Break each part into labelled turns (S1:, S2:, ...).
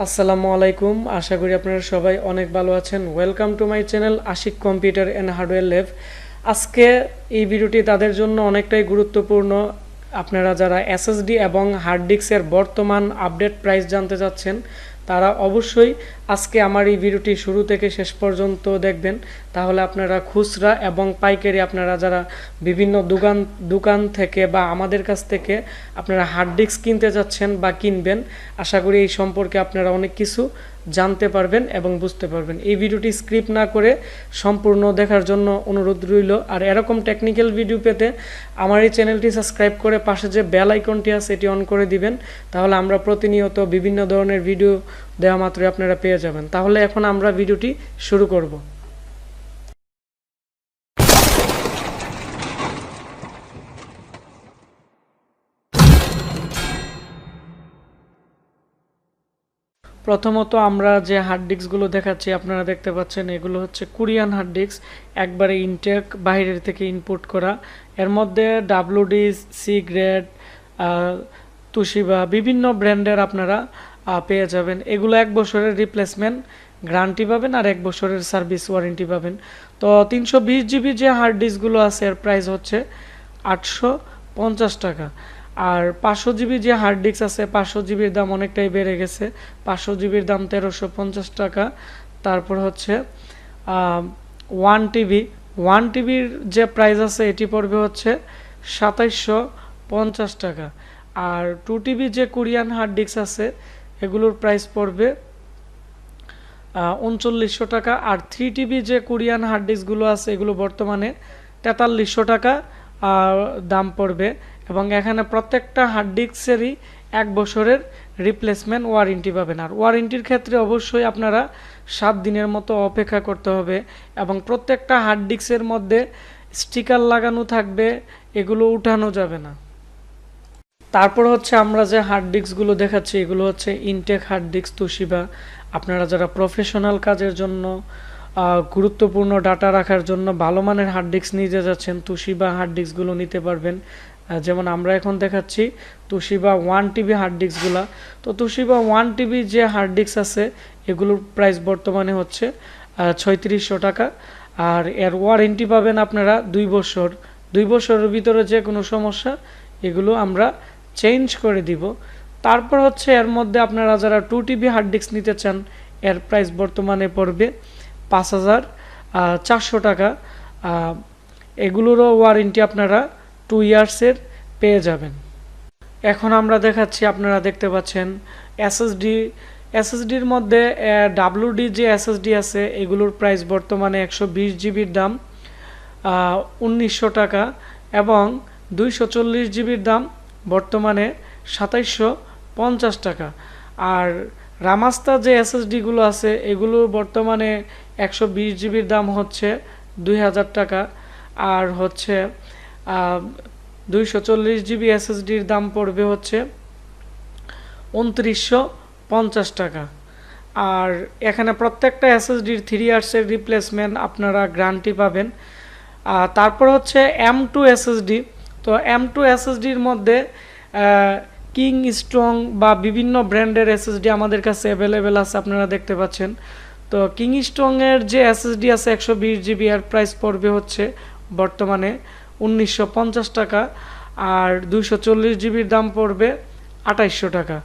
S1: আসসালামু আলাইকুম, আশা করি আপনারা সবাই অনেক ভালো আছেন। Welcome to my channel Ashiq computer and hardware lab. আজকে এই ভিডিওটি তাদের জন্য অনেকটাই গুরুত্বপূর্ণ। আপনারা যারা এসএসডি এবং হার্ড ডিস্কের বর্তমান আপডেট প্রাইস জানতে চাচ্ছেন, তারা অবশ্যই আজকে আমার এই ভিডিওটি শুরু থেকে শেষ পর্যন্ত দেখবেন। তাহলে আপনারা খুচরা এবং পাইকারি আপনারা যারা বিভিন্ন দোকান থেকে বা আমাদের কাছ থেকে আপনারা হার্ড ডিস্ক কিনতে যাচ্ছেন বা কিনবেন, আশা করি এই সম্পর্কে আপনারা অনেক কিছু জানতে পারবেন এবং বুঝতে পারবেন। এই ভিডিওটি স্ক্রিপ্ট না করে সম্পূর্ণ দেখার জন্য অনুরোধ রইল। আর এরকম টেকনিক্যাল ভিডিও পেতে আমার এই চ্যানেলটি সাবস্ক্রাইব করে পাশে যে বেল আইকনটি আছে এটি অন করে দিবেন। তাহলে আমরা প্রতিনিয়ত বিভিন্ন ধরনের ভিডিও দেওয়া মাত্রই আপনারা পেয়ে যাবেন। তাহলে এখন আমরা ভিডিওটি শুরু করব। প্রথমত আমরা যে হার্ড ডিস্কগুলো দেখাচ্ছি আপনারা দেখতে পাচ্ছেন, এগুলো হচ্ছে কোরিয়ান হার্ড ডিস্ক, একবারে ইনটেক বাইরের থেকে ইনপুট করা। এর মধ্যে ডাব্লিউডি, সি গ্রেড, তুশিবা বিভিন্ন ব্র্যান্ডের আপনারা পেয়ে যাবেন। এগুলো 1 বছরের রিপ্লেসমেন্ট গ্যারান্টি পাবেন আর 1 বছরের সার্ভিস ওয়ারেন্টি পাবেন। তো 320 জিবি যে হার্ড ডিস্কগুলো আছে এর প্রাইস হচ্ছে 850 টাকা। আর 500 জিবি যে হার্ড ডিস্ক আছে, 500 জিবির দাম অনেকটাই বেড়ে গেছে। 500 জিবির দাম 1350 টাকা। তারপর হচ্ছে 1 টিবির যে প্রাইস আছে এটি পড়বে হচ্ছে 2750 টাকা। আর 2 টিবি যে কোরিয়ান হার্ড ডিস্ক আছে এগুলোর প্রাইস পড়বে 3900 টাকা। আর 3 টিবি যে কোরিয়ান হার্ড ডিস্কগুলো আছে এগুলো বর্তমানে 4300 টাকা দাম পড়বে। এবং এখানে প্রত্যেকটা হার্ড ডিস্কেরই 1 বছরের রিপ্লেসমেন্ট ওয়ারেন্টি পাবেন। আর ওয়ারেন্টির ক্ষেত্রে অবশ্যই আপনারা 7 দিনের মতো অপেক্ষা করতে হবে। এবং প্রত্যেকটা হার্ড ডিস্কের মধ্যে স্টিকার লাগানো থাকবে, এগুলো উঠানো যাবে না। তারপর হচ্ছে আমরা যে হার্ড ডিস্কগুলো দেখাচ্ছি এগুলো হচ্ছে ইনটেক হার্ড ডিস্ক তুশিবা। আপনারা যারা প্রফেশনাল কাজের জন্য গুরুত্বপূর্ণ ডাটা রাখার জন্য ভালো মানের হার্ড ডিস্ক নিতে যাচ্ছেন, তুশিবা হার্ড ডিস্কগুলো নিতে পারবেন। যেমন আমরা এখন দেখাচ্ছি তুশিবা 1 টিবি হার্ড ডিস্কগুলা। তো তুশিবা 1 টিবি যে হার্ড ডিস্ক আছে এগুলোর প্রাইস বর্তমানে হচ্ছে 3600 টাকা। আর এর ওয়ারেন্টি পাবেন আপনারা 2 বছর। 2 বছরের ভিতরে যে কোনো সমস্যা এগুলো আমরা চেঞ্জ করে দিব। তারপর হচ্ছে এর মধ্যে আপনারা যারা 2 টিবি হার্ড ডিস্ক নিতে চান এর প্রাইস বর্তমানে পড়বে 5400 টাকা। এগুলোরও ওয়ারেন্টি আপনারা 2 ইয়ার্সের পেয়ে যাবেন। এখন আমরা দেখাচ্ছি, আপনারা দেখতে পাচ্ছেন এসএসডির মধ্যে ডাব্লিউডি যে এসএসডি আছে এগুলোর প্রাইস বর্তমানে 120 জিবির দাম 1900 টাকা এবং 240 জিবির দাম বর্তমানে 2750 টাকা। আর রামাস্তা যে এসএসডিগুলো আছে এগুলো বর্তমানে 120 জিবির দাম হচ্ছে 2000 টাকা। আর হচ্ছে 240 জিবি এসএসডির দাম পড়বে হচ্ছে 2950 টাকা। আর এখানে প্রত্যেকটা এসএসডির 3 ইয়ার্সের রিপ্লেসমেন্ট আপনারা গ্যারান্টি পাবেন। তারপর হচ্ছে M2 এসএসডি। তো M2 এসএসডির মধ্যে কিং স্ট্রং বা বিভিন্ন ব্র্যান্ডের এসএসডি আমাদের কাছে অ্যাভেলেবেল আছে, আপনারা দেখতে পাচ্ছেন। তো কিং স্ট্রংয়ের যে এসএসডি আছে 120 জিবি এর প্রাইস পড়বে হচ্ছে বর্তমানে 1950 টাকা। আর 240 জিবির দাম পড়বে 2800 টাকা।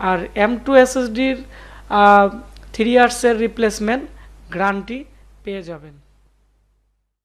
S1: আর M2 এসএসডির 3 ইয়ার্সের রিপ্লেসমেন্ট গ্যারান্টি পেয়ে যাবেন।